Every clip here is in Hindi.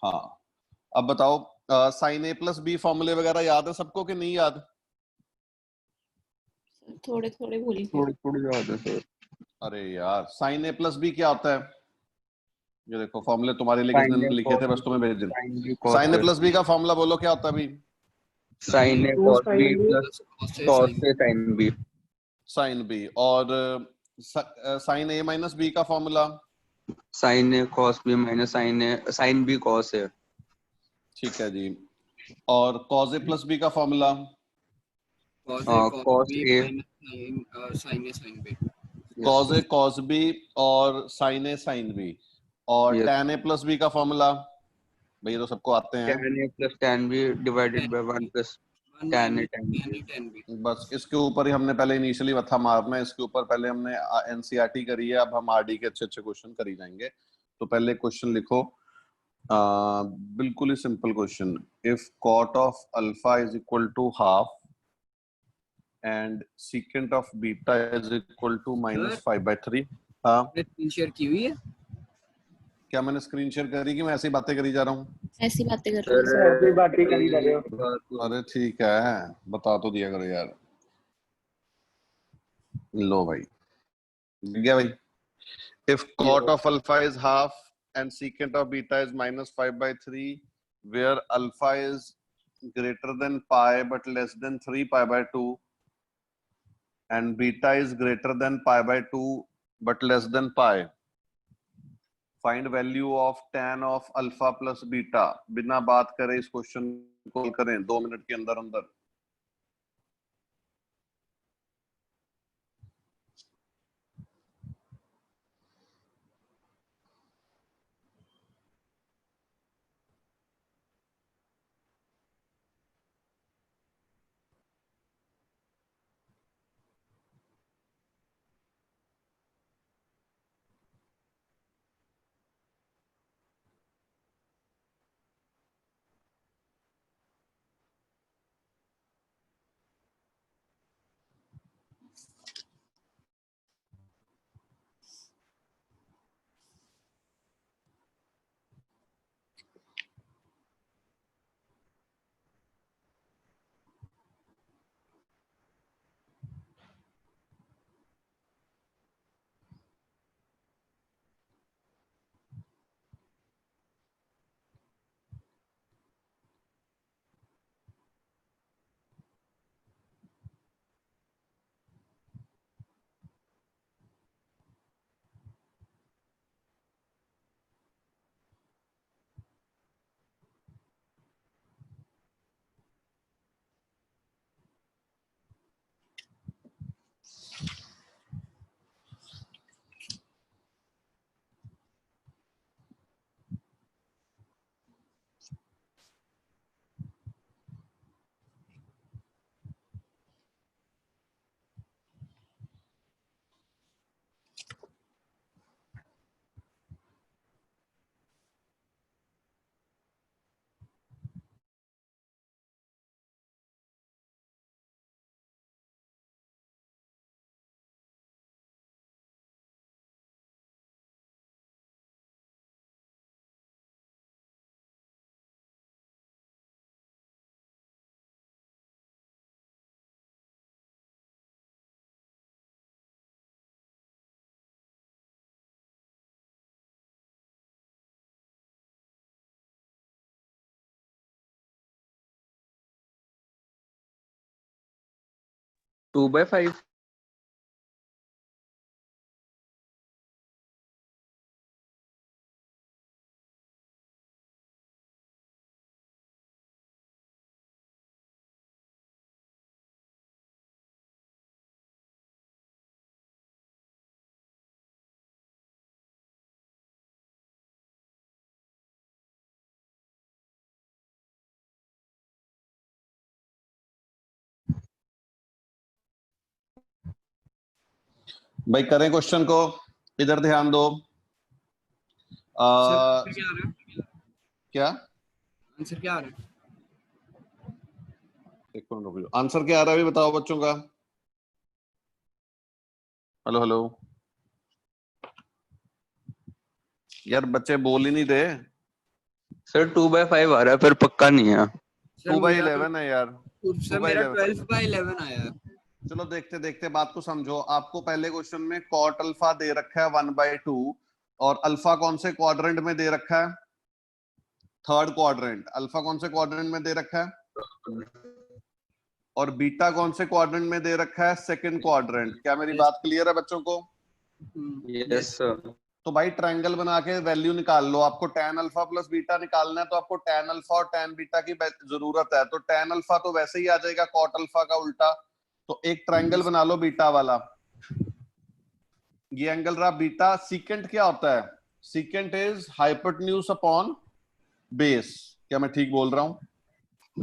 हाँ, अब बताओ, साइन ए प्लस बी फॉर्मूले वगैरह याद है सबको कि नहीं याद? थोड़े थोड़े भूल गए। थोड़ी थोड़ी याद है सर। अरे यार, साइन ए प्लस बी क्या होता है? ये देखो फॉर्मूले तुम्हारे लिए किसने लिखे थे, बस तुम्हें भेज दिया। साइन ए प्लस बी का फॉर्मूला बोलो क्या होता है अभी? Sine A cos B plus cos A sine B. Sine B. और साइन ए माइनस बी का formula? Sine A cos B minus sine B cos A. ठीक है जी। और कॉस ए प्लस बी का formula? Cos A sine A sine B. Cos A cos B और साइन ए साइन बी। और Yes. tan ए प्लस बी का फॉर्मूला भाई, ये तो सबको आते हैं। tan a plus tan b divided by 1 plus tan a tan b। बस इसके ऊपर ही हमने पहले इनिशियली मथा मारना है, इसके ऊपर पहले हमने एनसीईआरटी करी है, अब हम आरडी के अच्छे अच्छे क्वेश्चन करी जाएंगे। तो पहले क्वेश्चन लिखो, बिल्कुल ही simple question. If cot of alpha is equal to half and secant of beta is equal to -5/3। हाँ, स्क्रीन शेयर की हुई है क्या मैंने स्क्रीन शेयर करी कि मैं ऐसी बातें करी जा रहा हूँ? ऐसी बातें कर रहे हैं। ऐसी बातें करी जा रहे हो। अरे ठीक है, बता तो दिया करो यार। लो भाई, दिख गया भाई। If cot of alpha is half and secant of beta is -5/3, where alpha is greater than pi but less than 3 pi/2 and beta is greater than pi/2 but less than pi, find value of tan of alpha plus beta। बिना बात करे इस क्वेश्चन को करें 2 मिनट के अंदर अंदर। Two by 5। भाई करें क्वेश्चन को, इधर ध्यान दो। क्या आंसर क्या आ रहा है? एक मिनट रुको, आंसर क्या आ रहा है अभी बताओ बच्चों का। हेलो हेलो यार, बच्चे बोल ही नहीं दे। सर 2/5 आ रहा है, पर पक्का नहीं है। सर 2/11 है यार। सर 2 by मेरा 11। 12/11 आया है। चलो देखते देखते बात को समझो। आपको पहले क्वेश्चन में कॉट अल्फा दे रखा है 1/2 और अल्फा कौन से क्वाड्रेंट में दे रखा है? Third quadrant. अल्फा कौन से क्वाड्रेंट में दे रखा है? और बीटा कौन से क्वाड्रेंट में दे रखा है? Second quadrant. क्या मेरी बात क्लियर है बच्चों को? Yes sir. तो भाई ट्रायंगल बना के वैल्यू निकाल लो। आपको tan अल्फा प्लस बीटा निकालना है तो आपको tan अल्फा और tan बीटा की जरूरत है। तो tan अल्फा तो वैसे ही आ जाएगा cot अल्फा का उल्टा। तो एक ट्रायंगल बना लो बीटा वाला। ये एंगल रहा बीटा। सीकेंट क्या होता है? Secant is hypotenuse upon base. क्या मैं ठीक बोल रहा हूं?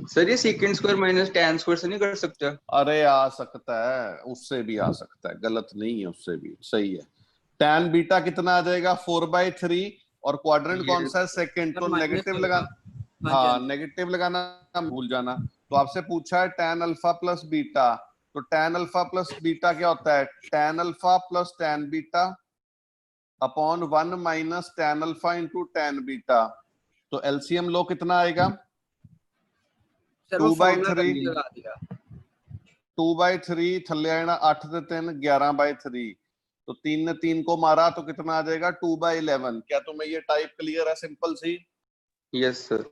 सर ये secant square minus tan square से नहीं कर सकते? अरे आ सकता है, उससे भी आ सकता है, गलत नहीं है, उससे भी सही है। tan बीटा कितना आ जाएगा? 4/3 और क्वाड्रेंट कौन सा है? सेकंड। तो नेगेटिव लगाना। हाँ नेगेटिव लगाना भूल जाना। तो आपसे पूछा है tan अल्फा प्लस बीटा। तो tan अल्फा प्लस बीटा क्या होता है? tan alpha plus tan beta upon 1 minus tan alpha into tan beta. तो एलसीएम लो कितना आएगा? सर वो 2/3 लगा दिया। 2/3 थल्ले आना 8 ਤੇ 3 11/3। तो 3 ने 3 को मारा तो कितना आ जाएगा? 2/11। क्या तुम्हें ये टाइप क्लियर है? सिंपल सी। Yes sir.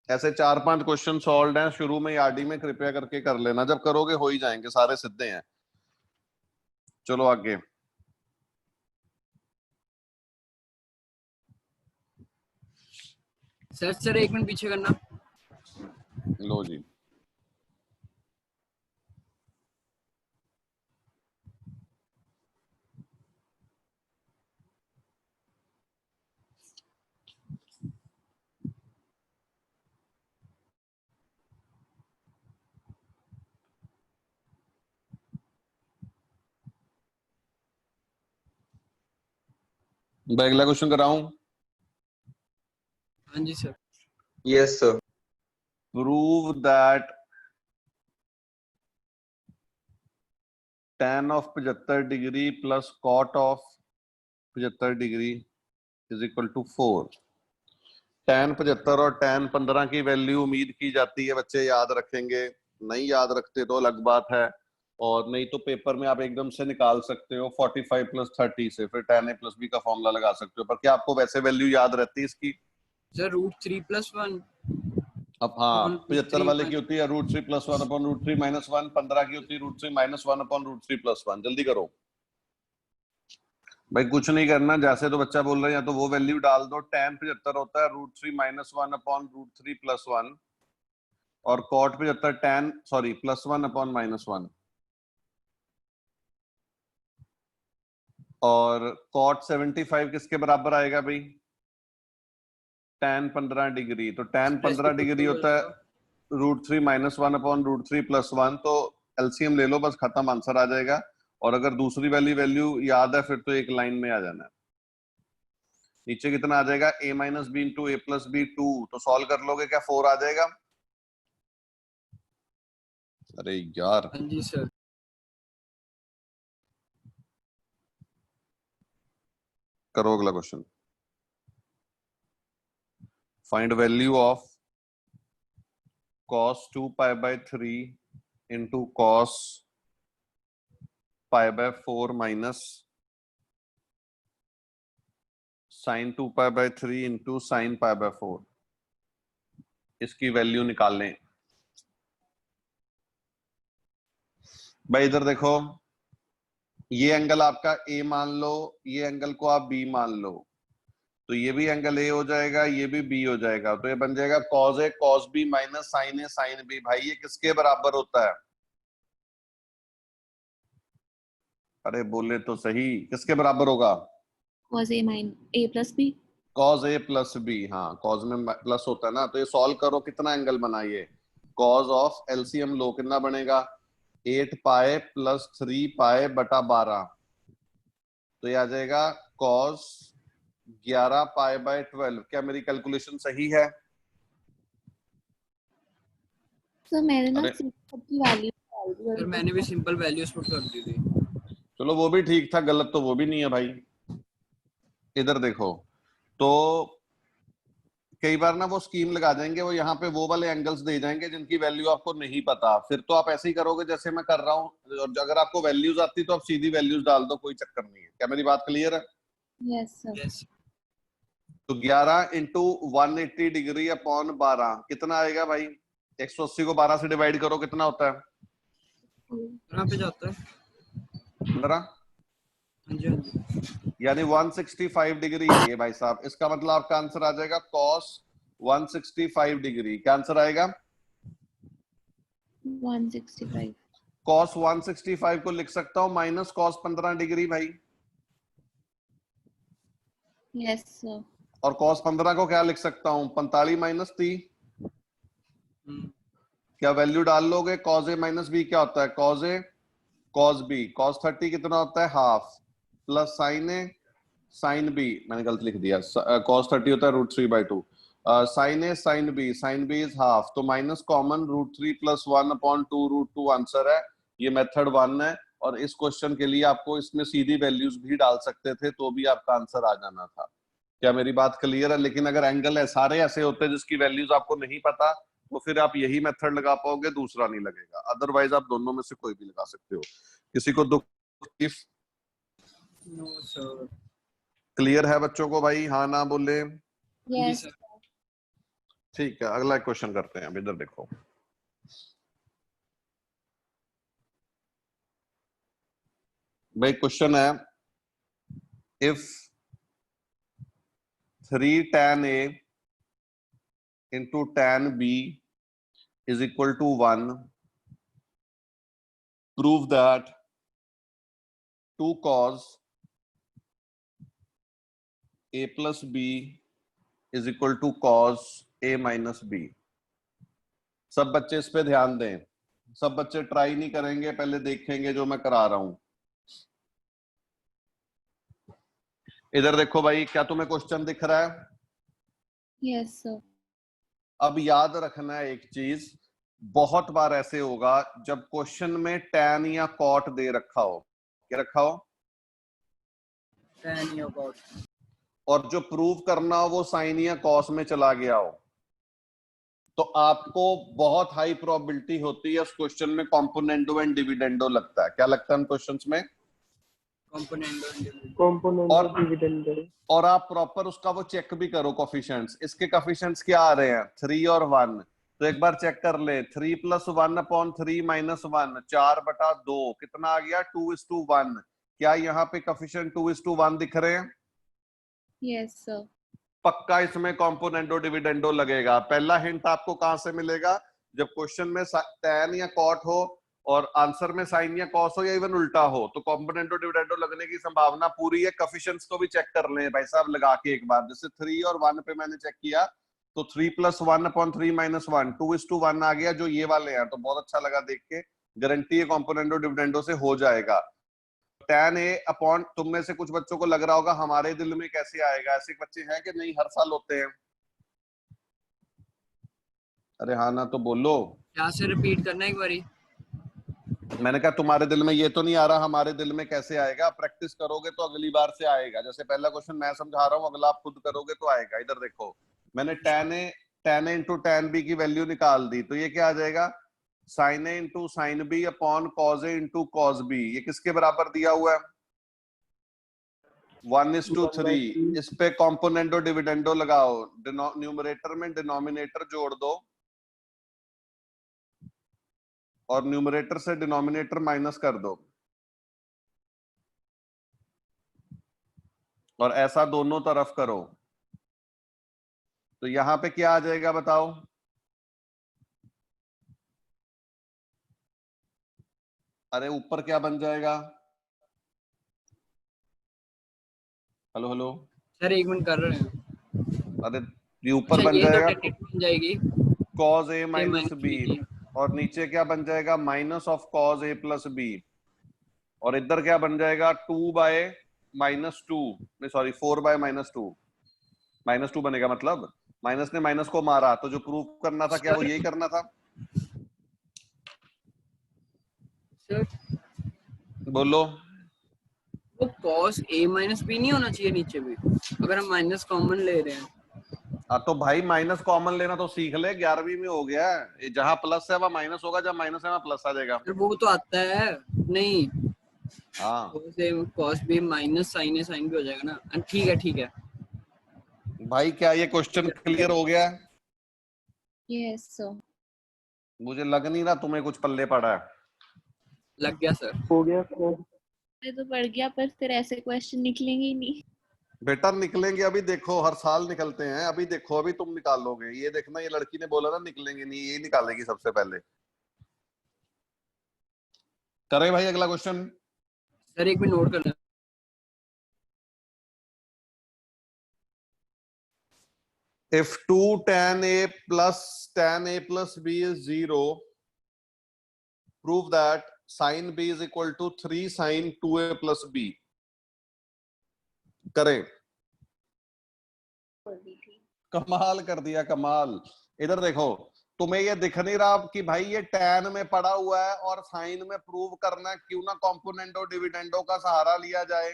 ऐसे 4-5 क्वेश्चन सॉल्व हैं शुरू में आरडी में, कृपया करके कर लेना। जब करोगे हो ही जाएंगे, सारे सीधे हैं। चलो आगे। सर 1 मिनट पीछे करना। लो जी। मैं अगला क्वेश्चन कराऊं? हाँ जी sir. Yes sir. Prove that tan of 75 degree plus cot of 75 degree is equal to 4। tan 75 और tan 15 की वैल्यू उम्मीद की जाती है बच्चे याद रखेंगे। नहीं याद रखते तो अलग बात है, और नहीं तो पेपर में आप एकदम से निकाल सकते हो 45 प्लस 30 से, फिर tan a प्लस b का फॉर्मूला लगा सकते हो। पर क्या आपको वैसे वैल्यू याद रहती है इसकी? सर √3+1। अब हाँ, Upon 75 √3 वाले की होती है √3+1 अपॉन √3 - 1। 15 की होती है √3 - 1 अपॉन √3+1। जल्दी करो भाई, कुछ नहीं करना। जैसे तो बच्चा बोल रहा है या तो वो वैल्यू डाल दो। tan 75 होता है √3 - 1 अपॉन √3+1 और cot 75 +1 अपॉन -1 और cot 75 किसके बराबर आएगा भाई? tan 15 degree. तो tan 15 डिग्री होता है √3 - 1 अपॉन √3+1। तो एलसीएम ले लो, बस खत्म, आंसर आ जाएगा। और अगर दूसरी वाली वैल्यू याद है फिर तो एक लाइन में आ जाना है। नीचे कितना आ जाएगा? a - b into a + b 2। तो सॉल्व कर लोगे क्या 4 आ जाएगा? अरे यार, हाँ जी सर। करो अगला question. Find value of cos 2π/3 into cos π/4 minus sin 2π/3 into sin π/4। इसकी वैल्यू निकाल लें। भाई इधर देखो, ये एंगल आपका a मान लो, ये एंगल को आप b मान लो, तो ये भी एंगल a हो जाएगा, ये भी b हो जाएगा। तो ये बन जाएगा cos a cos b minus sin a sin b। भाई ये किसके बराबर होता है? अरे बोले तो सही, किसके बराबर होगा? cos a + b। cos a plus b। हाँ, cos में प्लस होता है ना। तो ये सॉल्व करो, कितना एंगल बना ये? cos ऑफ एलसीएम लो, कितना बनेगा? 8π + 3π/12। तो ये आ जाएगा cos 11π/12। क्या मेरी कैलकुलेशन सही है? सर मैंने ना अरे सिंपल की वैल्यू डाल दी सर मैंने भी सिंपल वैल्यूज पुट कर दी थी। चलो वो भी ठीक था, गलत तो वो भी नहीं है भाई। इधर देखो, तो कई बार ना वो स्कीम लगा देंगे, वो यहाँ पे वो वाले एंगल्स दे जाएंगे जिनकी वैल्यू आपको नहीं पता, फिर तो आप ऐसे ही करोगे जैसे मैं कर रहा हूँ, और अगर आपको वैल्यूज आती तो आप सीधी वैल्यूज डाल दो, कोई चक्कर नहीं है। क्या मेरी बात क्लियर है? Yes, sir. यस तो 11 इंटू 180 डिग्री अपॉन 12 कितना आएगा भाई? 180 को 12 से डिवाइड करो, कितना होता है? कहाँ पे जाता है? 15। हाँ जी हाँ जी। यानी 165 डिग्री है ये भाई साहब। इसका मतलब आपका आंसर आ जाएगा cos 165 डिग्री। क्या आंसर आएगा? 165. cos 165 को लिख सकता हूं माइनस cos 15 डिग्री भाई, Yes, sir. और cos 15 को क्या लिख सकता हूं? 45 माइनस 30। क्या वैल्यू डाल लोगे? cos a माइनस b क्या होता है? cos a cos b। cos 30 कितना होता है? Half, plus sin a sin b, मैंने गलत लिख दिया, cos 30 होता है √3/2। sin a sin b is half, तो minus common √3 plus 1 upon 2√2 answer है। ये मेथड 1 है, और इस क्वेश्चन के लिए आपको इसमें सीधी वैल्यूज भी डाल सकते थे तो भी आपका आंसर आ जाना था। क्या मेरी बात क्लियर है? लेकिन अगर एंगल है सारे ऐसे होते हैं जिसकी वैल्यूज आपको नहीं पता, तो फिर आप यही मेथड लगा पाओगे, दूसरा नहीं लगेगा। अदरवाइज आप दोनों में से कोई भी लगा सकते हो। किसी को दुख तकलीफ? No sir. क्लियर है बच्चों को भाई? हाँ ना बोले? Yes. सर। ठीक है, अगला क्वेश्चन करते हैं। अब इधर देखो, भाई क्वेश्चन है, if 3 tan a into tan b is equal to 1, prove that 2 cos a plus b is equal to cos a minus b। सब बच्चे इस पे ध्यान दें, सब बच्चे ट्राई नहीं करेंगे, पहले देखेंगे जो मैं करा रहा हूं। इधर देखो भाई, क्या तुम्हें क्वेश्चन दिख रहा है? Yes, sir. अब याद रखना है एक चीज, बहुत बार ऐसे होगा जब क्वेश्चन में tan या cot दे रखा हो, क्या रखा हो, tan या cot, और जो प्रूव करना हो वो sin या cos में चला गया हो, तो आपको बहुत हाई प्रोबेबिलिटी होती है उस क्वेश्चन में कॉम्पोनेंडो एंड डिविडेंडो लगता है। क्या लगता है उन क्वेश्चंस में? Component dividend. और आप प्रॉपर उसका वो चेक भी करो कोफिशिएंट्स। इसके कोफिशिएंट्स क्या आ रहे हैं? 3 और 1। तो एक बार चेक कर ले, 3 + 1 अपॉन 3 - 1 4/2 कितना आ गया? 2:1। क्या यहाँ पे कोफिशिएंट 2:1 दिख रहे हैं? Yes, sir. पक्का इसमें कॉम्पोनेंडो डिविडेंडो लगेगा। पहला हिंट आपको कहां से मिलेगा? जब क्वेश्चन में tan या cot हो और आंसर में sin या cos हो या इवन उल्टा हो, तो कॉम्पोनेंडो डिविडेंडो लगने की संभावना पूरी है। कोफिशिएंट्स को भी चेक कर लें भाई साहब लगा के एक बार। जैसे 3 और 1 पे मैंने चेक किया, तो 3 + 1 अपॉन 3 - 1 2:1 आ गया, जो ये वाले हैं। तो बहुत अच्छा लगा देख के, गारंटी है कॉम्पोनेंडो डिविडेंडो से हो जाएगा। tan a अपॉन, तुम में से कुछ बच्चों को लग रहा होगा हमारे दिल में कैसे आएगा, ऐसे बच्चे हैं कि नहीं हर साल होते हैं? अरे हाँ ना तो बोलो। क्या से रिपीट करना एक बारी? मैंने कहा तुम्हारे दिल में ये तो नहीं आ रहा, हमारे दिल में कैसे आएगा? प्रैक्टिस करोगे तो अगली बार से आएगा। जैसे पहला क्वेश्चन मैं समझा रहा हूँ, अगला आप खुद करोगे तो आएगा। इधर देखो, मैंने tan a into tan b की वैल्यू निकाल दी, तो ये क्या आ जाएगा? sin a into sin b upon cos a into cos b। ये किसके बराबर दिया हुआ है? 1:3। इस पे कॉम्पोनेंडो डिविडेंडो लगाओ, न्यूमरेटर में डिनोमिनेटर जोड़ दो और न्यूमरेटर से डिनोमिनेटर माइनस कर दो, और ऐसा दोनों तरफ करो। तो यहां पे क्या आ जाएगा बताओ? अरे ऊपर क्या बन जाएगा? हेलो हेलो, सर एक मिनट कर रहे हैं। अरे ये ऊपर अच्छा बन ये तो जाएगा tan बन जाएगी cos a minus minus b, b। और नीचे क्या बन जाएगा? Minus of cos a plus b, और इधर क्या बन जाएगा? 2/-2 नहीं सॉरी 4/-2 -2 बनेगा। मतलब माइनस ने माइनस को मारा, तो जो प्रूव करना था क्या वो यही करना था? सर बोलो। वो cos a - b नहीं होना चाहिए नीचे भी, अगर हम माइनस कॉमन ले रहे हैं? तो भाई माइनस कॉमन लेना तो सीख ले, 11वीं में हो गया है। ये जहां प्लस है वहां माइनस होगा, जब माइनस है वहां प्लस आ जाएगा। सर वो तो आता है नहीं, हाँ वो से कॉस भी माइनस साइन है, साइन भी हो जाएगा ना। ठीक है ठीक है। भाई, क्या ये क्वेश्चन क्लियर हो गया है? Yes, sir. मुझे लग नहीं रहा तुम्हें कुछ पल्ले पड़ा है। लग गया सर। हो गया सर। मैं तो पढ़ गया, पर फिर ऐसे क्वेश्चन निकलेंगे ही नहीं। बेटा निकलेंगे, अभी देखो हर साल निकलते हैं। अभी देखो, अभी तुम निकालोगे, ये देखना, ये लड़की ने बोला ना निकलेंगे नहीं, ये निकालेगी सबसे पहले। करें भाई अगला क्वेश्चन। सर एक मिनट नोट कर लें। If 2 tan A plus tan A plus B is 0, prove that sin B is equal to 3 sin 2A plus B. करें। कमाल कर दिया, कमाल। इधर देखो, तुम्हें ये दिख नहीं रहा कि भाई ये tan में पड़ा हुआ है और sin में प्रूव करना है, क्यों ना कॉम्पोनेंटो डिविडेंडो का सहारा लिया जाए।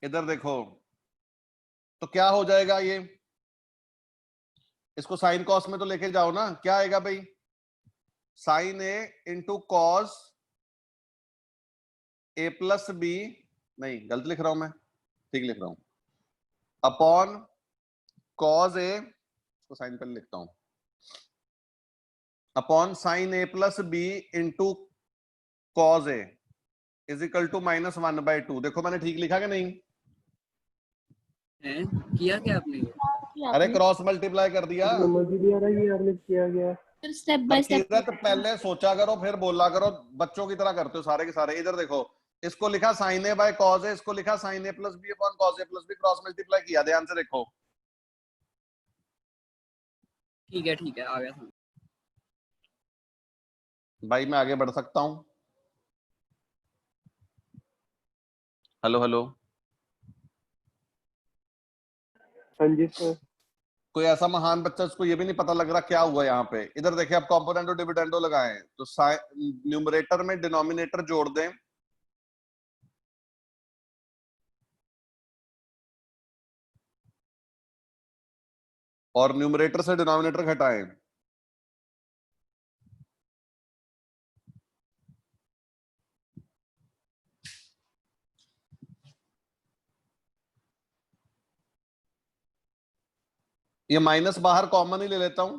इधर देखो, तो क्या हो जाएगा ये, इसको साइन कॉस में तो लेके जाओ ना, क्या आएगा भाई, sign A into cos A plus B, नहीं गलत लिख रहा हूं मैं, ठीक लिख रहा हूं, अपॉन कॉस ए, इसको साइन पहले लिखता हूं, upon sine A plus B into cos A is equal to -1/2। देखो मैंने ठीक लिखा कि नहीं? हैं किया क्या आपने ये? अरे क्रॉस मल्टीप्लाई कर दिया। समझ ही नहीं आ रहा ये आपने किया गया। फिर स्टेप बाय स्टेप। तो पहले सोचा करो फिर बोला करो, बच्चों की तरह करते हो सारे के सारे। इधर देखो, इसको लिखा sign A by cos A, इसको लिखा sign A plus B upon cos A plus B, cross multiply किया। ध्यान से देखो, ठीक है आ गया समझ। भाई मैं आगे बढ़ सकता हूं? हेलो हेलो, हाँ जी सर। कोई ऐसा महान बच्चा जिसको ये भी नहीं पता लग रहा क्या हुआ यहाँ पे? इधर देखिए, आप कॉम्पोनेंटो डिविडेंडो लगाएं तो न्यूमरेटर में डिनोमिनेटर जोड़ दें और न्यूमरेटर से डिनोमिनेटर घटाएं। ये माइनस बाहर कॉमन ही ले लेता हूं,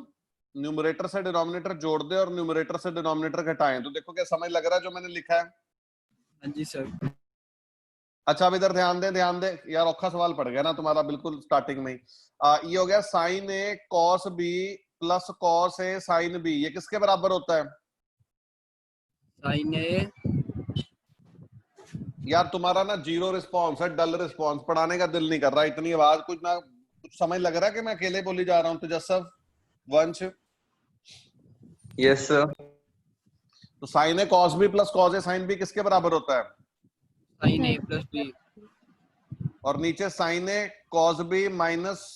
न्यूमरेटर से डिनोमिनेटर जोड़ दे और न्यूमरेटर से डिनोमिनेटर घटाएं, तो देखो क्या समझ लग रहा है जो मैंने लिखा है? हाँ जी सर। अच्छा अब इधर ध्यान दे यार, औखा सवाल पड़ गया ना तुम्हारा बिल्कुल स्टार्टिंग में ही। ये हो गया sign A cos B plus cos A sine B, ये किसके बराबर होता है? साइन ए। यार तुम्हारा ना जीरो रिस्पॉन्स है, डल रिस्पॉन्स, पढ़ाने का दिल नहीं कर रहा, इतनी आवाज, कुछ ना कुछ समझ लग रहा है कि मैं अकेले बोली जा रहा हूँ। तेजस्व, वंश, यस सर। तो sine A cos B plus cos A sine B किसके बराबर होता है? Sign A plus B. और नीचे sign A cos B minus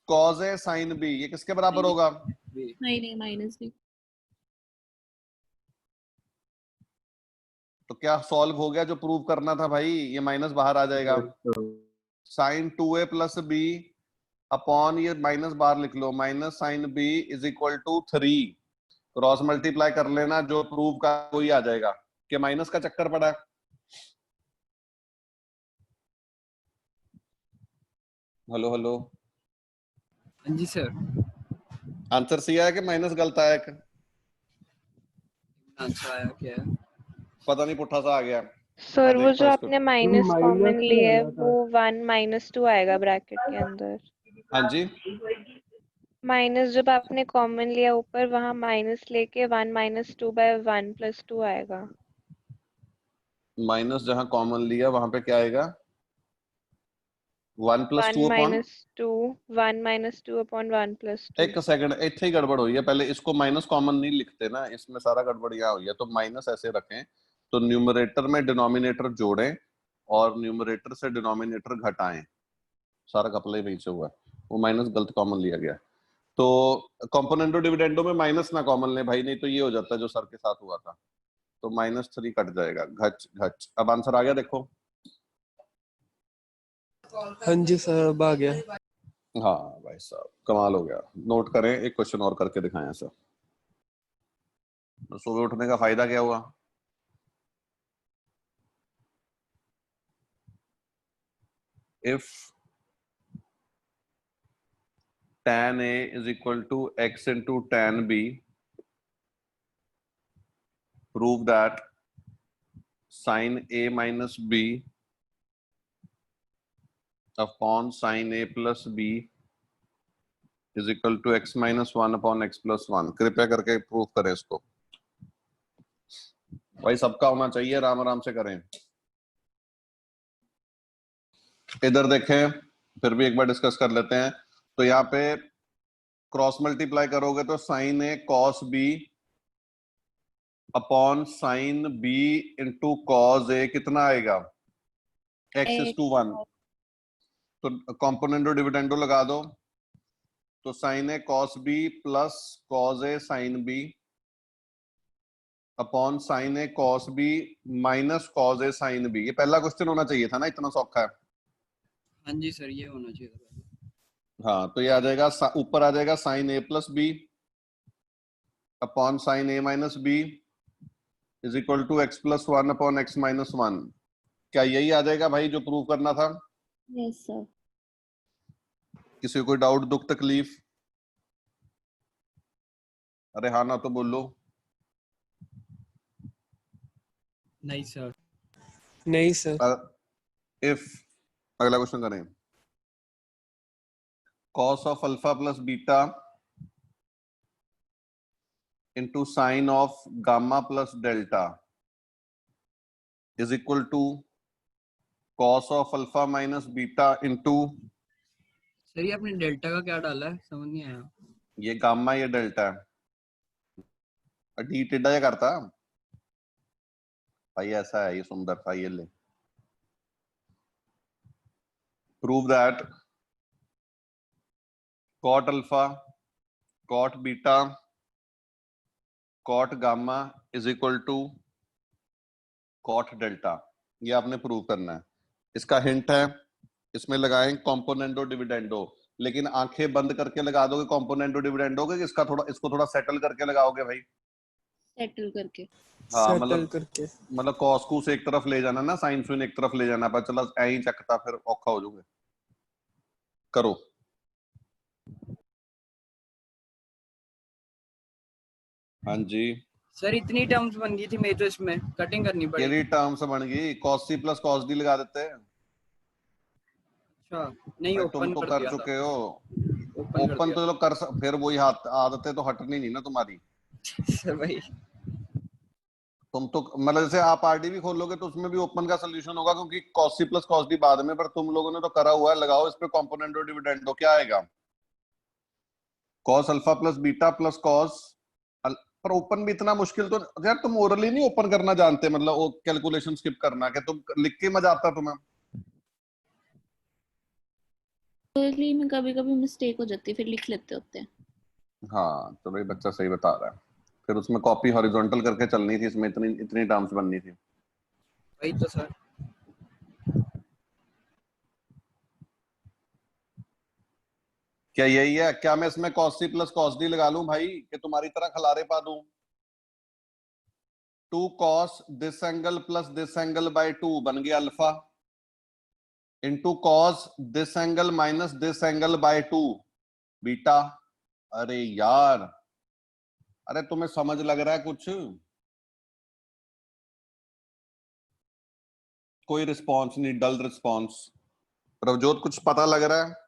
cos A sine B, ये किसके बराबर होगा? नहीं माइनस भी। तो क्या सॉल्व हो गया जो प्रूव करना था भाई? ये माइनस बाहर आ जाएगा, sine 2a plus B upon, ये माइनस बाहर लिख लो, minus sine B is equal to 3, cross multiply कर लेना, जो प्रूव का वही आ जाएगा। कि माइनस का चक्कर पड़ा है। हेलो हेलो, हाँ जी सर। आंसर सी आया कि माइनस गलत आया? आंसर आया क्या है? पता नहीं, पुट्ठा सा आ गया। सर मैं वो देखता जो हूँ इसको। आपने माइनस कॉमन माइनस लिया है आया था। वो 1 - 2 आएगा ब्रैकेट के अंदर। हाँ जी, माइनस जब आपने कॉमन लिया ऊपर, वहां माइनस लेके 1 - 2/1 + 2 आएगा। माइनस जहां कॉमन लिया वहां पे क्या आएगा? 1 + 2 अपॉन, 1 - 2 अपॉन 1 + 2। एक सेकंड, इतने ही गड़बड़ हुई है। पहले इसको माइनस कॉमन नहीं लिखते ना, इसमें सारा गड़बड़ यहाँ हुई है। तो माइनस ऐसे रखें, तो न्यूमरेटर में डिनोमिनेटर जोड़ें और न्यूमरेटर से डिनोमिनेटर घटाएं, सारा कपला ही वहीं से हुआ है। वो माइनस गलत कॉमन लिया गया। तो कॉम्पोनेंटो डिविडेंडो में माइनस ना कॉमन ले भाई, नहीं तो ये हो जाता है जो सर के साथ हुआ था। तो -3 कट जाएगा, घच घच। अब आंसर आ गया देखो। हाँ जी सर अब आ गया। हाँ भाई साहब कमाल हो गया। नोट करें, एक क्वेश्चन और करके दिखाएं सर। सुबह उठने का फायदा क्या हुआ? If tan A is equal to x into tan B, prove that sin A minus B upon sin A plus B is equal to x minus 1 upon x plus 1। कृपया करके प्रूव करें इसको। भाई सबका होना चाहिए, आराम आराम से करें। इधर देखें, फिर भी एक बार डिस्कस कर लेते हैं। तो यहाँ पे क्रॉस मल्टीप्लाई करोगे तो sine A cos B upon sine B into cos A कितना आएगा? x is to 1। तो कॉम्पोनेंटो डिविडेंडो लगा दो, तो sine A cos B plus cos A sine B upon sine A cos B minus cos A sine B. ये पहला क्वेश्चन होना चाहिए था ना, इतना सौखा है। हाँ जी सर ये होना चाहिए था। हाँ तो ये आ जाएगा, ऊपर आ जाएगा sine A plus B upon sine A minus B is equal to X plus 1 upon X minus 1। क्या यही आ जाएगा भाई जो प्रूव करना था? Yes sir. किसी को कोई डाउट दुख तकलीफ? अरे हाँ ना तो बोलो। नहीं सर। नहीं सर। इफ अगला क्वेश्चन करें, cos of alpha plus beta into sine of gamma plus delta is equal to cos of alpha minus beta into, sir ये आपने डेल्टा का क्या डाला है समझ नहीं आया। ये गामा ये डेल्टा है। डी टेढ़ा या करता भाई, ऐसा है ये सुंदर था। ये ले, prove that cot alpha cot beta cot gamma is equal to cot delta। ये आपने प्रूव करना है। इसका हिंट है, इसमें लगाएं कॉम्पोनेंटो डिविडेंडो, लेकिन आंखें बंद करके लगा दोगे कॉम्पोनेंटो डिविडेंडो के, इसका थोड़ा, इसको थोड़ा सेटल करके लगाओगे भाई। सेटल करके। हाँ सेटल करके। मतलब कॉस को एक तरफ ले जाना ना, साइन सुइन एक तरफ ले जाना, पर चला ऐ ही चकता फिर औखा हो जाओगे। करो। हाँ जी सर इतनी टर्म्स बन गई थी मेरी तो इसमें कटिंग करनी पड़ेगी। केरी टर्म्स बन गई, cos c plus cos d लगा देते हैं। अच्छा नहीं भाई ओपन तुम तो कर कर दिया चुके हो। ओपन कर ओपन दिया तो चलो कर फिर वही हाथ आदतें तो हटनी नहीं ना तुम्हारी। सर भाई। तुम तो मतलब जैसे आप आरडी भी खोलोगे तो उसमें भी ओपन का सोल्यूशन होगा, क्योंकि cos c plus cos d बाद में, पर तुम लोगों ने तो करा हुआ है। लगाओ इस पे कॉम्पोनेंटो डिविडेंडो, क्या आएगा? cos alpha plus beta plus cos। पर ओपन भी इतना मुश्किल तो यार, तुम ओरली नहीं ओपन करना जानते, मतलब वो कैलकुलेशन स्किप करना, कि तुम लिख के मजा आता तुम्हें? Early में कभी कभी मिस्टेक हो जाती है, फिर लिख लेते होते हैं। हाँ तो भाई बच्चा सही बता रहा है। फिर उसमें कॉपी हॉरिजॉन्टल करके चलनी थी, इसमें इतनी इतनी टर्म्स बननी थी। वही तो सर। क्या यही है? क्या मैं इसमें cos c plus cos d लगा लूं भाई, कि तुम्हारी तरह खलारे पा दूं? 2 cos this angle plus this angle by 2 बन गया alpha, into cos this angle minus this angle by 2 beta. अरे यार, अरे तुम्हें समझ लग रहा है कुछ? कोई रिस्पॉन्स नहीं, डल रिस्पॉन्स। प्रभजोत कुछ पता लग रहा है?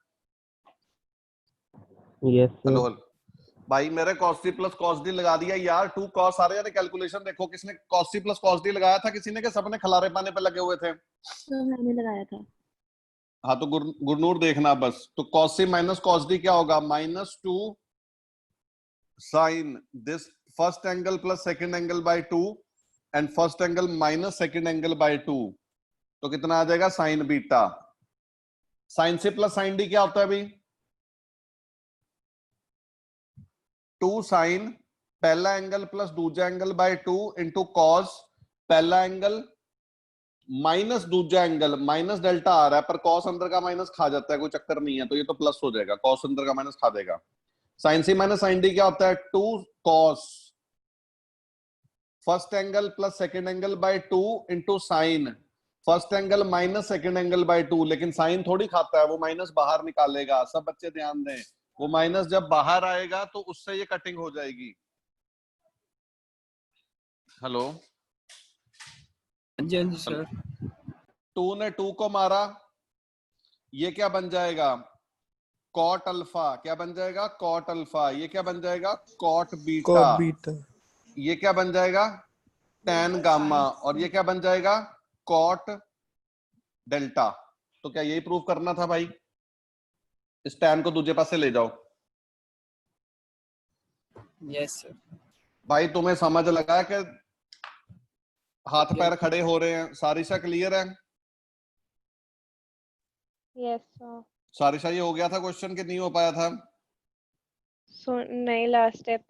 Yes hello sir. भाई, मेरे cos c plus cos d लगा दिया यार। 2 cos आ रहे हैं, कैलकुलेशन देखो, किसने cos c plus cos d लगाया था? किसी ने? के सबने खलारे पाने पे लगे हुए थे? तो मैंने लगाया था। हाँ तो गुरनूर देखना बस। तो cos c minus cos d क्या होगा? -2 sine this first angle plus second angle by 2 and first angle minus second angle by 2। तो कितना आ जाएगा? Sine beta. Sine c plus sine d क्या होता है अभी? 2 साइन पहला एंगल प्लस दूसरा एंगल बाय 2 इंटू कॉस पहला एंगल माइनस दूसरा एंगल माइनस डेल्टा आ रहा है, पर कॉस अंदर का माइनस खा जाता है, कोई चक्कर नहीं है, तो ये तो प्लस हो जाएगा, कॉस अंदर का माइनस खा देगा। साइन सी माइनस साइन डी क्या होता है? 2 cos first angle plus second angle by 2 into sine first angle minus second angle by 2। लेकिन साइन थोड़ी खाता है, वो माइनस बाहर निकालेगा। सब बच्चे ध्यान दें, वो माइनस जब बाहर आएगा तो उससे ये कटिंग हो जाएगी। हेलो, हाँ जी सर। 2 ने 2 को मारा, ये क्या बन जाएगा? Cot alpha. क्या बन जाएगा? Cot alpha. ये क्या बन जाएगा? Cot beta. Cot beta. ये क्या बन जाएगा? Tan gamma. और ये क्या बन जाएगा? Cot delta. तो क्या यही प्रूव करना था भाई? इस टैन को दूसरे पास से ले जाओ। Yes sir. भाई तुम्हें समझ लगा कि हाथ पैर खड़े हो रहे हैं? सारिशा क्लियर है? Yes sir. सारिशा ये हो गया था क्वेश्चन कि नहीं हो पाया था? सो नहीं, लास्ट स्टेप